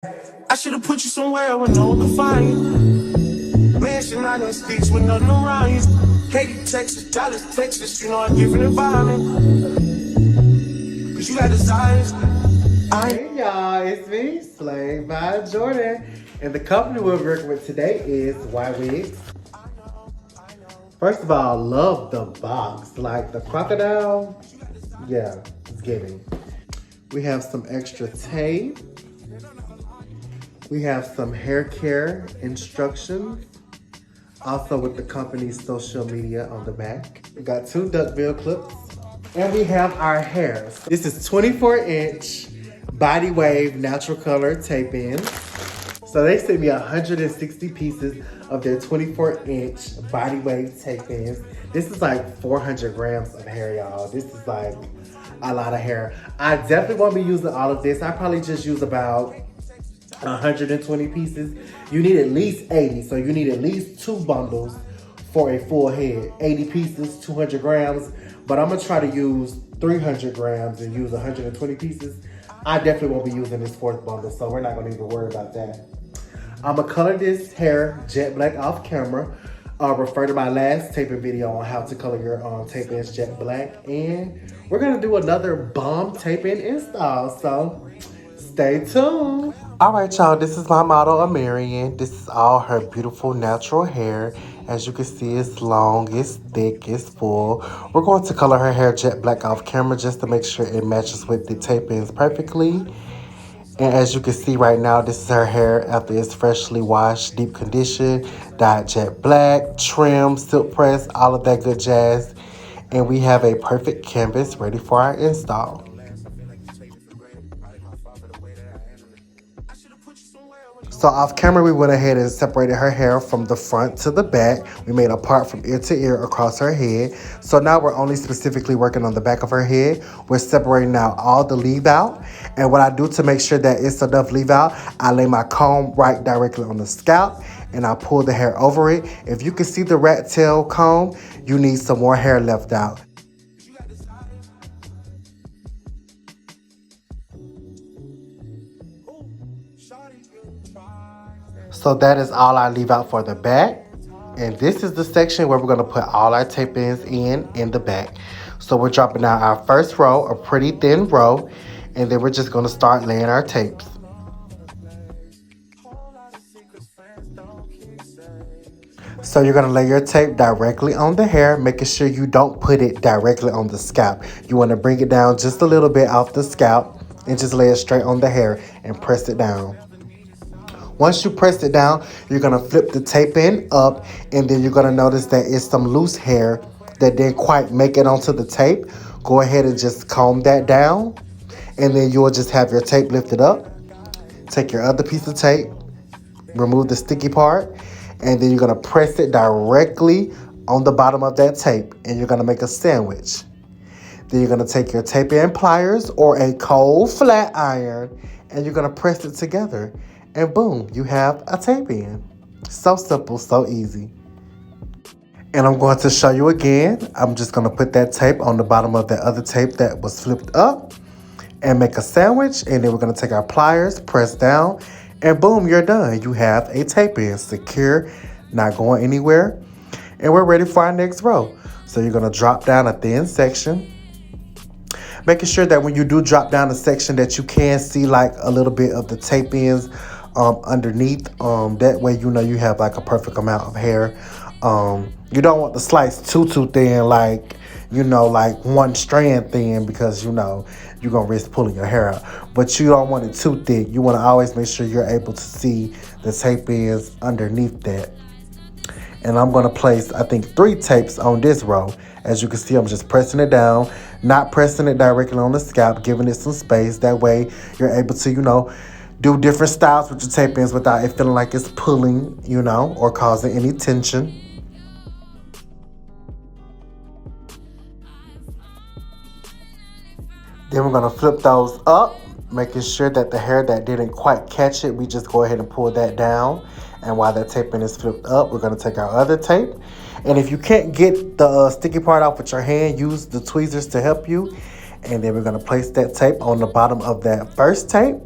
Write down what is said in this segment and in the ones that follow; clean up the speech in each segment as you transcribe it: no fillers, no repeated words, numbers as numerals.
I should've put you somewhere with no one to find you. Mansion out in sticks with nothing around you. Katy, Texas, Dallas, Texas, you know a different environment. Cause you got desires. Hey y'all, it's me, Slave by Jordan. And the company we're working with today is YWigs. First of all, love the box. Like the crocodile, yeah, it's giving. We have some extra tape. We have some hair care instructions. Also with the company's social media on the back. We got 2 duckbill clips. And we have our hairs. This is 24-inch body wave natural color tape in. So they sent me 160 pieces of their 24-inch body wave tape ins. This is like 400 grams of hair, y'all. This is like a lot of hair. I definitely won't be using all of this. I probably just use about 120 pieces. You need at least 80, so you need at least 2 bundles for a full head. 80 pieces, 200 grams, but I'm gonna try to use 300 grams and use 120 pieces. I definitely won't be using this 4th bundle, so we're not gonna even worry about that. I'm gonna color this hair jet black off camera. Refer to my last taping video on how to color your tape ins jet black, and we're gonna do another bomb tape in install, so stay tuned. All right, y'all, this is my model, Amarian. This is all her beautiful natural hair. As you can see, it's long, it's thick, it's full. We're going to color her hair jet black off camera just to make sure it matches with the tape ins perfectly. And as you can see right now, this is her hair after it's freshly washed, deep conditioned, dyed jet black, trim, silk press, all of that good jazz. And we have a perfect canvas ready for our install. So off camera, we went ahead and separated her hair from the front to the back. We made a part from ear to ear across her head. So now we're only specifically working on the back of her head. We're separating out all the leave out. And what I do to make sure that it's enough leave out, I lay my comb right directly on the scalp and I pull the hair over it. If you can see the rat tail comb, you need some more hair left out. So that is all I leave out for the back. And this is the section where we're going to put all our tape ins in the back. So we're dropping down our first row, a pretty thin row, and then we're just going to start laying our tapes. So you're going to lay your tape directly on the hair, making sure you don't put it directly on the scalp. You want to bring it down just a little bit off the scalp and just lay it straight on the hair and press it down. Once you press it down, you're going to flip the tape in up, and then you're going to notice that it's some loose hair that didn't quite make it onto the tape. Go ahead and just comb that down, and then you'll just have your tape lifted up. Take your other piece of tape, remove the sticky part, and then you're going to press it directly on the bottom of that tape, and you're going to make a sandwich. Then you're going to take your tape in pliers or a cold flat iron, and you're going to press it together. And boom, you have a tape in. So simple, so easy. And I'm going to show you again. I'm just going to put that tape on the bottom of that other tape that was flipped up and make a sandwich. And then we're going to take our pliers, press down, and boom, you're done. You have a tape in, secure, not going anywhere. And we're ready for our next row. So you're going to drop down a thin section, making sure that when you do drop down a section that you can see like a little bit of the tape ins underneath. That way you know you have like a perfect amount of hair. You don't want the slice too thin, like, you know, like one strand thin, because you know you're gonna risk pulling your hair out. But you don't want it too thick. You want to always make sure you're able to see the tape ins underneath that. And I'm gonna place, I think, 3 tapes on this row. As you can see, I'm just pressing it down, not pressing it directly on the scalp, giving it some space. That way you're able to, you know, do different styles with your tape ins without it feeling like it's pulling, you know, or causing any tension. Then we're going to flip those up, making sure that the hair that didn't quite catch it, we just go ahead and pull that down. And while that tape in is flipped up, we're going to take our other tape. And if you can't get the sticky part off with your hand, use the tweezers to help you. And then we're going to place that tape on the bottom of that first tape.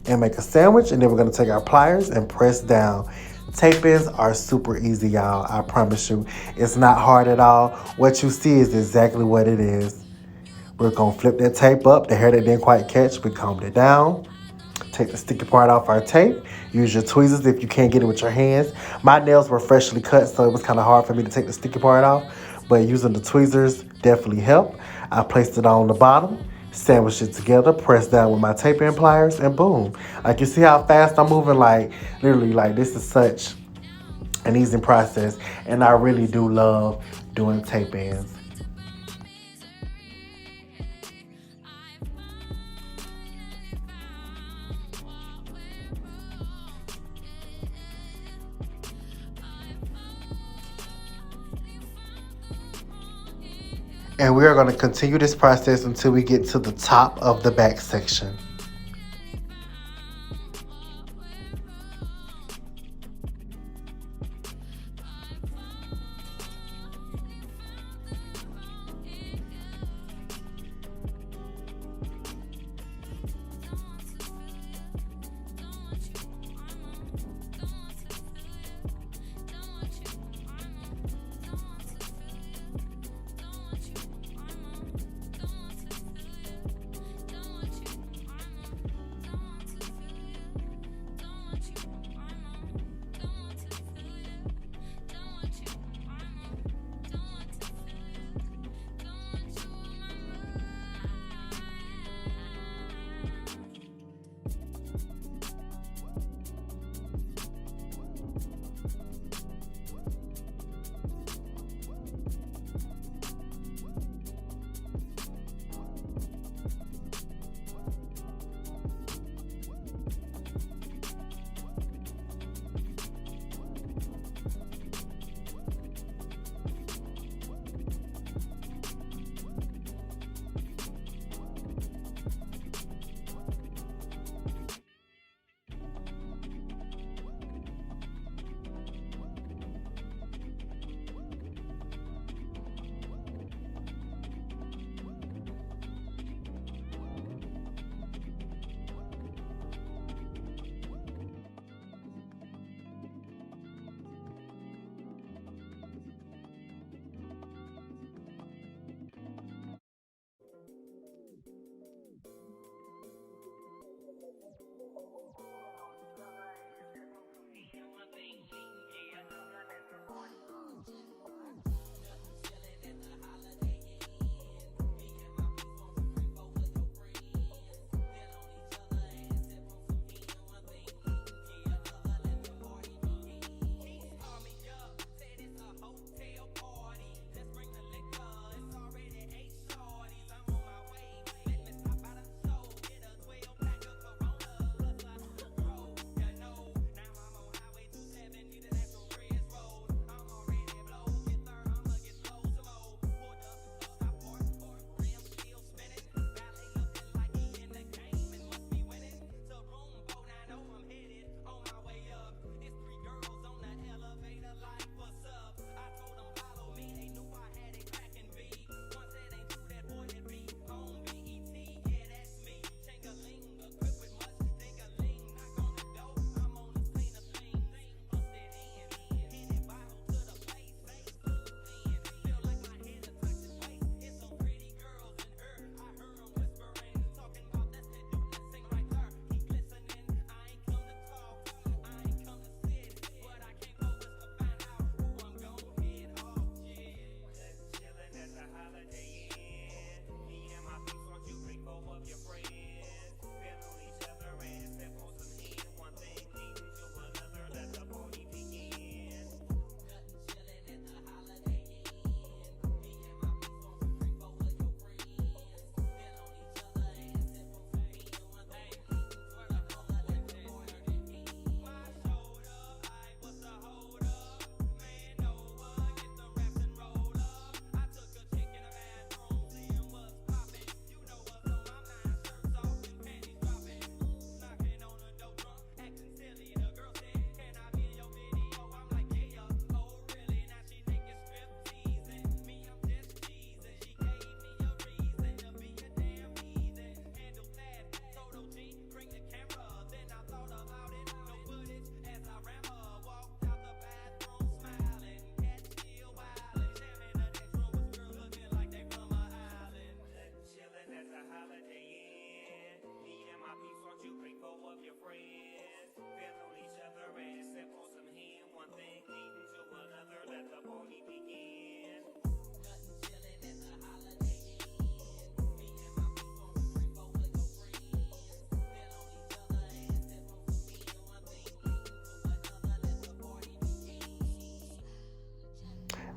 and make a sandwich. And then we're gonna take our pliers and press down. Tape-ins are super easy, y'all. I promise you. It's not hard at all. What you see is exactly what it is. We're gonna flip that tape up. The hair that didn't quite catch, we combed it down. Take the sticky part off our tape. Use your tweezers if you can't get it with your hands. My nails were freshly cut, so it was kind of hard for me to take the sticky part off. But using the tweezers definitely helped. I placed it on the bottom, sandwiched it together, pressed down with my tape-in pliers, and boom. Like, you see how fast I'm moving? Like, literally, like, this is such an easy process. And I really do love doing tape-ins. And we are going to continue this process until we get to the top of the back section.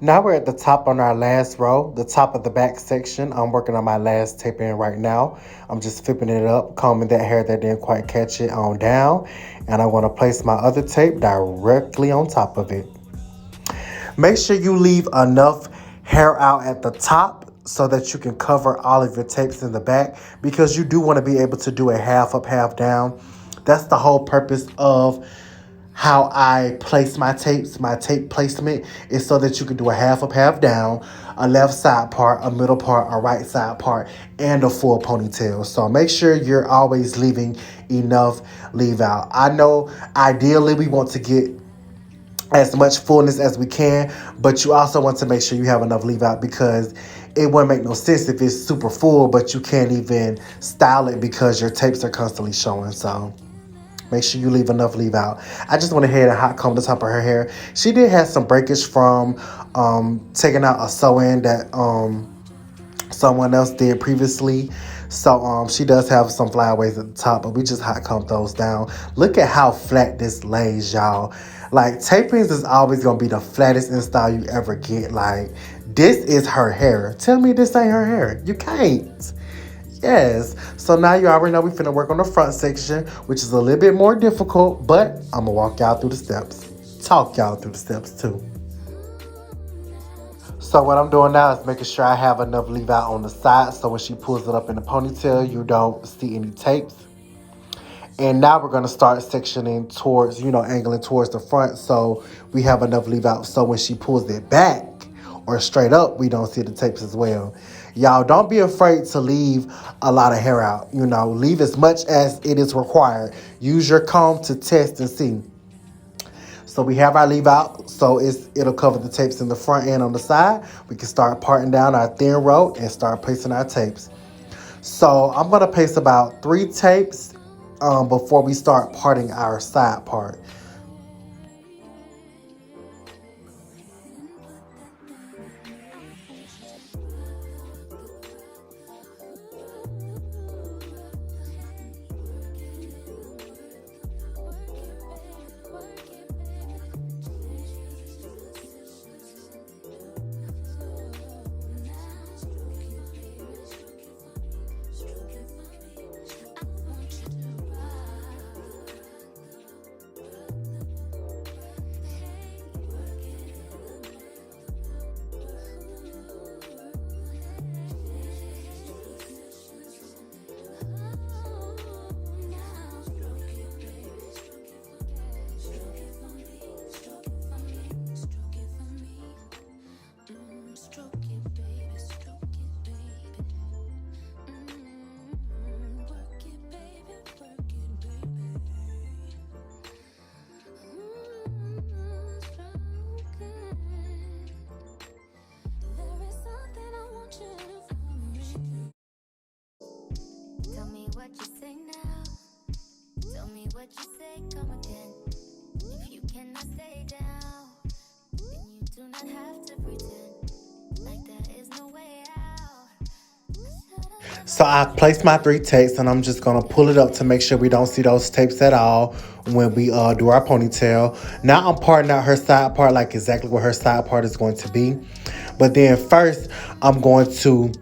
Now we're at the top on our last row, the top of the back section. I'm working on my last tape in right now. I'm just flipping it up, combing that hair that didn't quite catch it on down. And I'm going to place my other tape directly on top of it. Make sure you leave enough hair out at the top so that you can cover all of your tapes in the back, because you do want to be able to do a half up, half down. That's the whole purpose of how I place my tapes. My tape placement is so that you can do a half up, half down, a left side part, a middle part, a right side part, and a full ponytail. So make sure you're always leaving enough leave out. I know ideally we want to get as much fullness as we can, but you also want to make sure you have enough leave out, because it wouldn't make no sense if it's super full but you can't even style it because your tapes are constantly showing. So make sure you leave enough leave out. I just went ahead and hot combed the top of her hair. She did have some breakage from taking out a sew-in that someone else did previously. So she does have some flyaways at the top, but we just hot combed those down. Look at how flat this lays, y'all. Like, tapings is always gonna be the flattest in style you ever get. Like, this is her hair. Tell me this ain't her hair. You can't. Yes. So now you already know we finna work on the front section, which is a little bit more difficult, but I'm gonna walk y'all through the steps. Talk y'all through the steps too. So what I'm doing now is making sure I have enough leave out on the side so when she pulls it up in the ponytail, you don't see any tapes. And now we're going to start sectioning towards, angling towards the front so we have enough leave out so when she pulls it back or straight up, we don't see the tapes as well. Y'all, don't be afraid to leave a lot of hair out. Leave as much as it is required. Use your comb to test and see. So we have our leave out, so it'll cover the tapes in the front and on the side. We can start parting down our thin row and start placing our tapes. So I'm going to place about 3 tapes before we start parting our side part. Tell me what you say now. Tell me what you say, come again. If you cannot stay down, then you do not have to pretend like there is no way out. So I placed my 3 tapes and I'm just going to pull it up to make sure we don't see those tapes at all when we do our ponytail. Now I'm parting out her side part like exactly what her side part is going to be. But then first I'm going to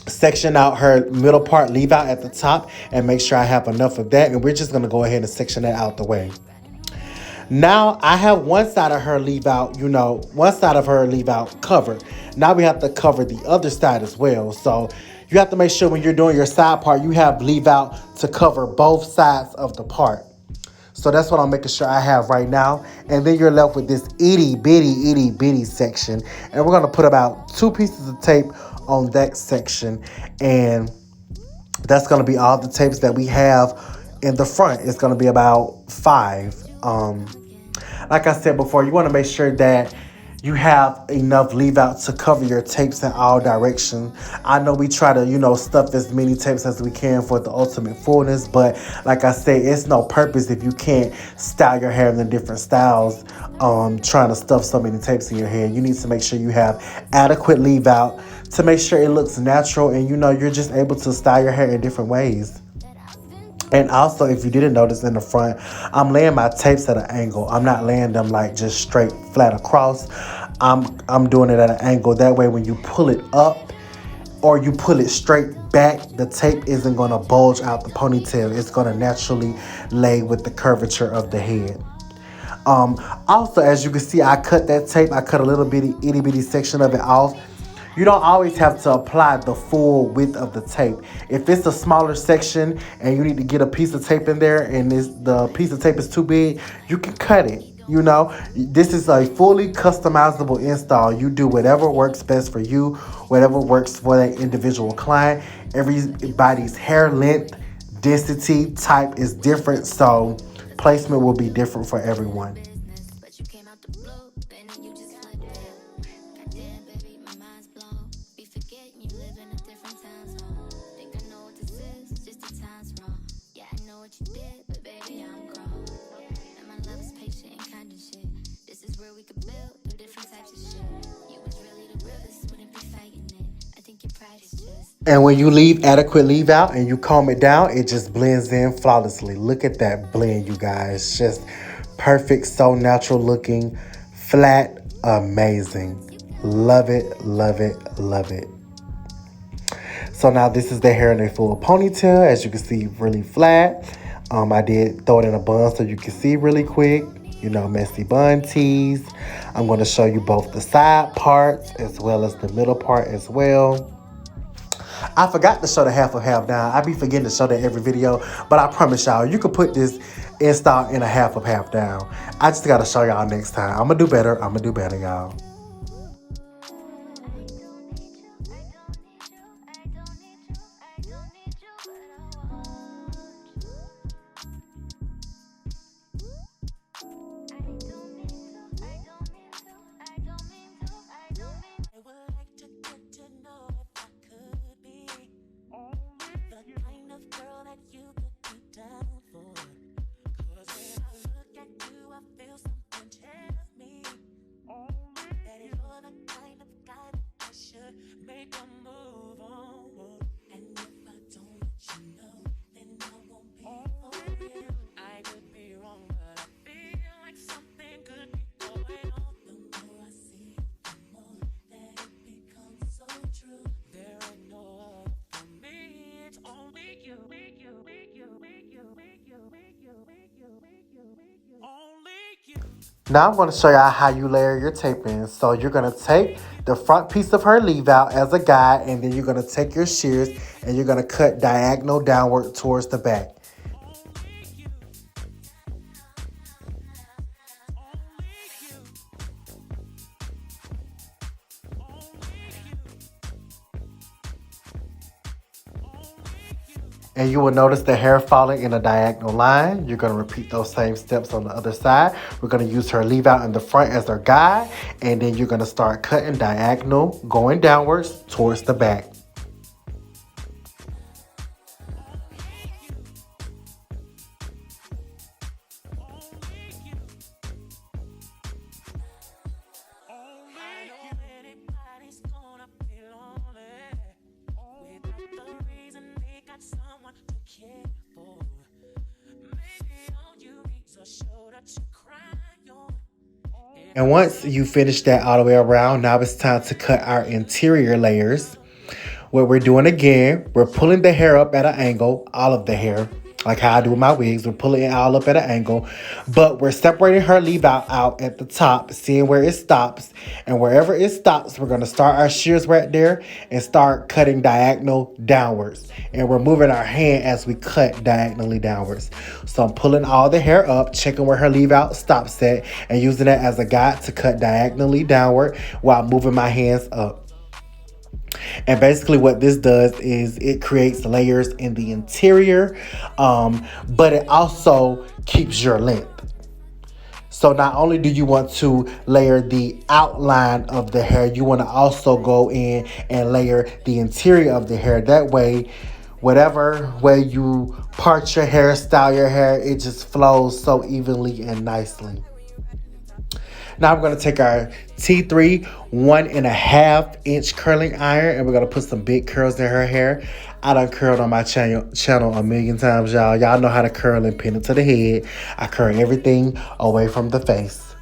section out her middle part, leave out at the top, and make sure I have enough of that. And we're just going to go ahead and section that out the way. Now I have one side of her leave out, one side of her leave out covered. Now we have to cover the other side as well. So you have to make sure when you're doing your side part, you have leave out to cover both sides of the part. So that's what I'm making sure I have right now. And then you're left with this itty bitty section. And we're going to put about 2 pieces of tape on that section. And that's going to be all the tapes that we have in the front. It's going to be about 5. Like I said before, you want to make sure that you have enough leave out to cover your tapes in all directions. I know we try to, stuff as many tapes as we can for the ultimate fullness, but like I said, it's no purpose if you can't style your hair in the different styles, trying to stuff so many tapes in your hair. You need to make sure you have adequate leave out to make sure it looks natural and you're just able to style your hair in different ways. And also, if you didn't notice in the front, I'm laying my tapes at an angle. I'm not laying them like just straight flat across. I'm doing it at an angle. That way when you pull it up or you pull it straight back, the tape isn't going to bulge out the ponytail. It's going to naturally lay with the curvature of the head. Also, as you can see, I cut that tape. I cut a little bitty, itty bitty section of it off. You don't always have to apply the full width of the tape. If it's a smaller section and you need to get a piece of tape in there and the piece of tape is too big, you can cut it. You know, this is a fully customizable install. You do whatever works best for you, whatever works for that individual client. Everybody's hair length, density, type is different, so placement will be different for everyone. But you came out the blue, then you just flipped it. Goddamn, baby, my mind's blown. Be forgetting you live in a different time zone. Think I know what this is, just the time's wrong. Yeah, I know what you did, but baby, I'm grown. And my love is patient and kind of shit. This is where we could build two different types of shit. You was really the realest, wouldn't be fighting it. I think your pride is just. And when you leave adequate leave out and you comb it down, it just blends in flawlessly. Look at that blend, you guys. Just perfect, so natural looking, flat, amazing. Love it, love it, love it. So now this is the hair in a full ponytail. As you can see, really flat. I did throw it in a bun so you can see really quick. You know, messy bun tease. I'm going to show you both the side parts as well as the middle part as well. I forgot to show the half of half down. I be forgetting to show that every video, but I promise y'all, you can put this install in a half of half down. I just got to show y'all next time. I'm going to do better. I'm going to do better, y'all. Now I'm going to show y'all how you layer your tape in. So you're going to take the front piece of her leave out as a guide, and then you're going to take your shears and you're going to cut diagonal downward towards the back. And you will notice the hair falling in a diagonal line. You're going to repeat those same steps on the other side. We're going to use her leave out in the front as our guide. And then you're going to start cutting diagonal, going downwards towards the back. And once you finish that all the way around, now it's time to cut our interior layers. What we're doing again, we're pulling the hair up at an angle, all of the hair, like how I do with my wigs. We're pulling it all up at an angle, but we're separating her leave out at the top, seeing where it stops. And wherever it stops, we're going to start our shears right there and start cutting diagonal downwards. And we're moving our hand as we cut diagonally downwards. So I'm pulling all the hair up, checking where her leave out stops at, and using that as a guide to cut diagonally downward while moving my hands up. And basically what this does is it creates layers in the interior, but it also keeps your length. So not only do you want to layer the outline of the hair, you want to also go in and layer the interior of the hair. That way, whatever way you part your hair, style your hair, it just flows so evenly and nicely. Now I'm going to take our T3 1.5 inch curling iron and we're going to put some big curls in her hair. I done curled on my channel a million times, y'all. Y'all know how to curl and pin it to the head. I curl everything away from the face.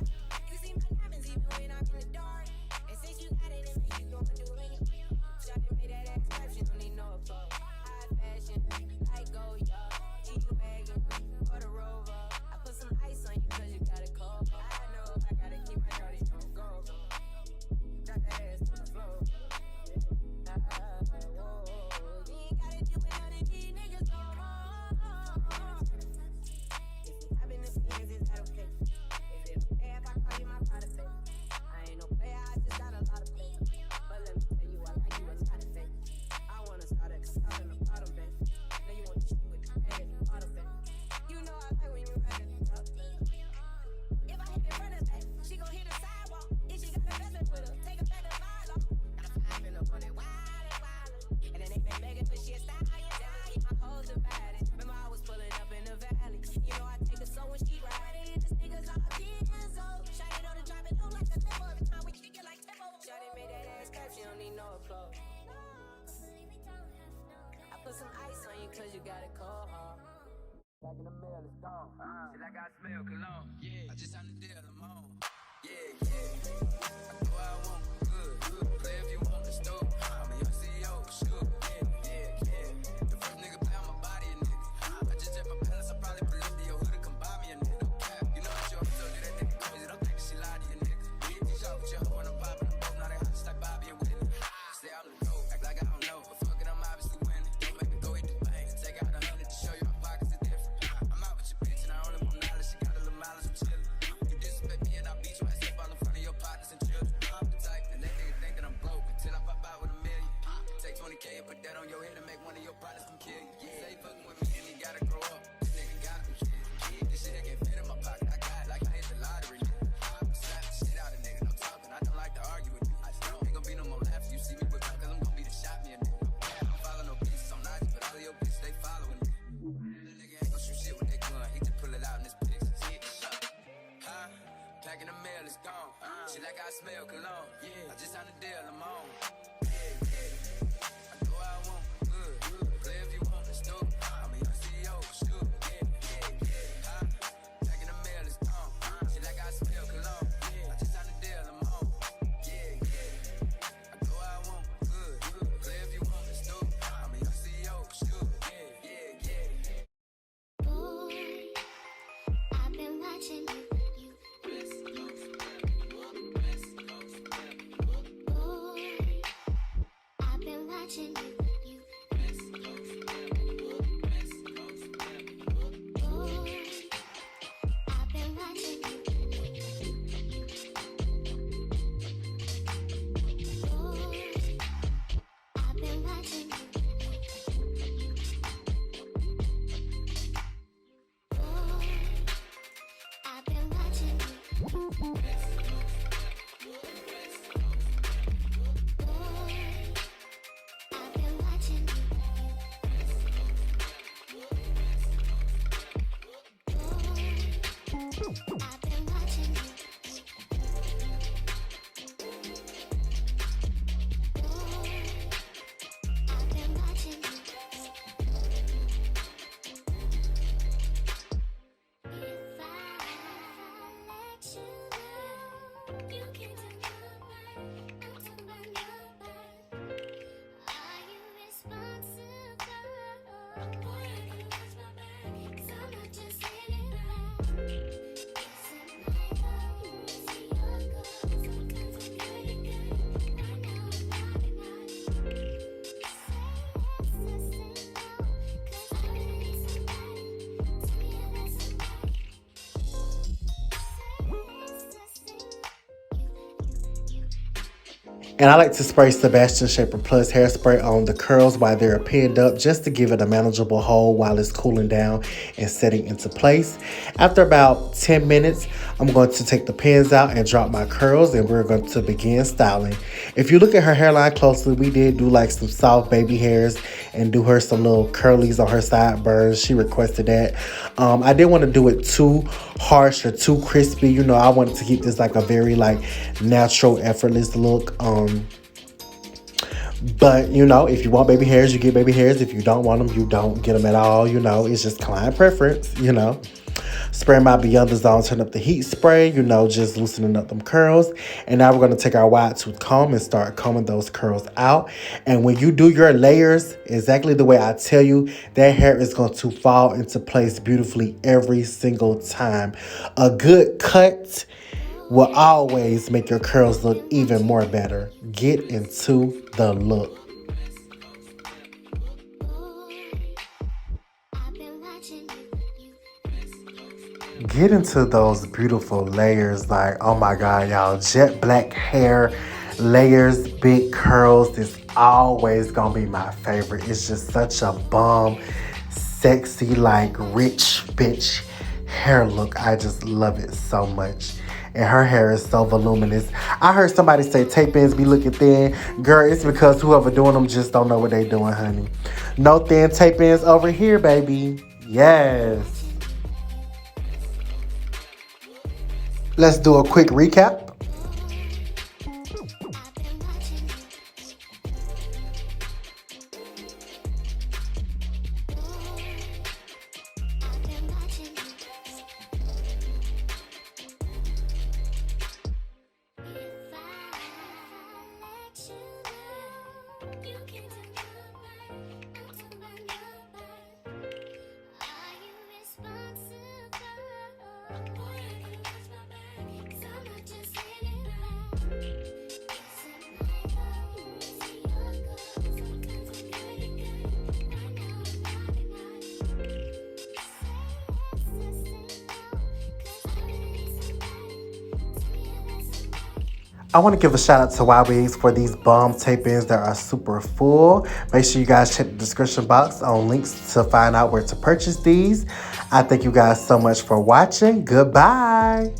I just signed the deal, I'm on. Yeah, yeah. I go where I want, good. Play if you want the store. I'm a young CEO, sure. Yeah. The first nigga play on my body, a nigga. I just check my balance, I probably pull up to your hood to come buy me a nigga. You know what you told you that nigga crazy, don't think she lied to you, nigga. You shot with your hoe when I'm popping the boat, now they hot just like Bobby and Whitney. Say I'm the GOAT, act like I don't know, but fuck it, I'm obviously winning. Don't make me go eat the bank, take out 100 to show you my pockets is different. I'm out with your bitch and I only want knowledge, she got a little mileage, I'm chillin'. You disrespect me and I beat you, I step all in front of your partners and children. I'm the type that nigga think that I'm broke until I pop out with $1 million. Take 20K and put that on your head and make one of your partners come kill you. Say fucking with me and he gotta grow up. This nigga got me. This shit can't fit in my pocket. I got it like I hit the lottery. I'm slap the shit out of nigga. No talking. I don't like to argue with you. I still ain't gonna be no more laughs. You see me with cause I'm gonna be the shot me a nigga. I don't follow no bitches on IG, but all of your bitches they following me. The nigga ain't gon' shoot shit with that gun. He just pull it out in his pics. Huh? Packing the mail, it's gone. Shit like I smell cologne. Yeah. I just signed the deal, I'm on. I go where I want, good. Play if you want the store. I'm a young CEO, sure. Yeah. Huh? Packing the mail, it's gone. Shit like I smell cologne. I just signed the deal, I'm on. I go where I want, good. Play if you want the store. I'm a young CEO, sure. Yeah. Boy, I've been watching you. Boy, I've been watching you. And I like to spray Sebastian Shaper Plus hairspray on the curls while they're pinned up just to give it a manageable hold while it's cooling down and setting into place. After about 10 minutes, I'm going to take the pins out and drop my curls and we're going to begin styling. If you look at her hairline closely, we did do like some soft baby hairs and do her some little curlies on her sideburns. She requested that. I didn't want to do it too harsh or too crispy. You know, I wanted to keep this like a very like natural, effortless look. But, you know, if you want baby hairs, you get baby hairs. If you don't want them, you don't get them at all. You know, it's just client preference, you know. Spray my Beyond the Zone, turn up the heat spray, you know, just loosening up them curls. And now we're going to take our wide tooth comb and start combing those curls out. And when you do your layers, exactly the way I tell you, that hair is going to fall into place beautifully every single time. A good cut will always make your curls look even more better. Get into the look. Get into those beautiful layers. Like, oh my God, y'all. Jet black hair, layers, big curls is always gonna be my favorite. It's just such a bomb, sexy, like rich bitch hair look. I just love it so much. And her hair is so voluminous. I heard somebody say tape ends be looking thin. Girl, it's because whoever doing them just don't know what they doing, honey. No thin tape ends over here, baby. Yes. Let's do a quick recap. I want to give a shout out to YWigs for these bomb tape-ins that are super full. Make sure you guys check the description box on links to find out where to purchase these. I thank you guys so much for watching. Goodbye.